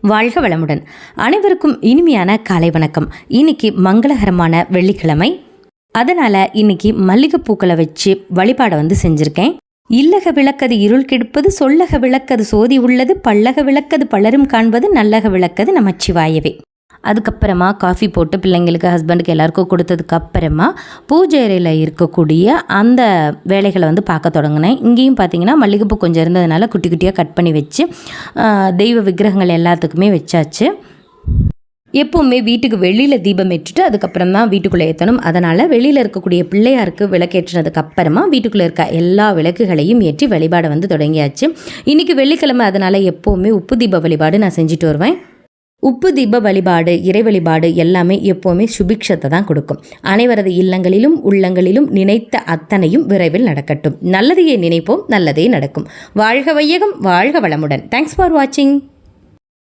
வாழ்க வளமுடன். அனைவருக்கும் இனிமையான காலை வணக்கம். இன்னைக்கு மங்களகரமான வெள்ளிக்கிழமை. அதனால் இன்னைக்கு மல்லிகைப்பூக்களை வச்சு வழிபாடை செஞ்சுருக்கேன். இல்லக விளக்கது இருள் கெடுப்பது, சொல்லக விளக்கது சோதி உள்ளது, பல்லக விளக்கது பலரும் காண்பது, நல்லக விளக்கது நமச்சிவாயவே. அதுக்கப்புறமா காஃபி போட்டு பிள்ளைங்களுக்கு, ஹஸ்பண்டுக்கு எல்லாருக்கும் கொடுத்ததுக்கு அப்புறமா பூஜை அறையில் இருக்கக்கூடிய அந்த வேலைகளை பார்க்க தொடங்கினேன். இங்கேயும் பார்த்தீங்கன்னா மல்லிகைப்பூ கொஞ்சம் இருந்ததுனால குட்டி குட்டியாக கட் பண்ணி வச்சு தெய்வ விக்கிரகங்கள் எல்லாத்துக்குமே வச்சாச்சு. எப்போவுமே வீட்டுக்கு வெளியில் தீபம் ஏற்றிட்டு அதுக்கப்புறம் தான் வீட்டுக்குள்ளே ஏற்றணும். அதனால் வெளியில் இருக்கக்கூடிய பிள்ளையாருக்கு விளக்கேற்றினதுக்கு அப்புறமா வீட்டுக்குள்ளே இருக்க எல்லா விளக்குகளையும் ஏற்றி வழிபாடை தொடங்கியாச்சு. இன்றைக்கி வெள்ளிக்கிழமை, அதனால் எப்போவுமே உப்பு தீப வழிபாடு நான் செஞ்சுட்டு வருவேன். உப்பு தீப வழிபாடு, இறை வழிபாடு எல்லாமே எப்போவுமே சுபிக்ஷத்தை தான் கொடுக்கும். அனைவரது இல்லங்களிலும் உள்ளங்களிலும் நினைத்த அத்தனையும் விரைவில் நடக்கட்டும். நல்லதையே நினைப்போம், நல்லதே நடக்கும். வாழ்க வையகம், வாழ்க வளமுடன். தேங்க்ஸ் ஃபார் வாட்சிங்.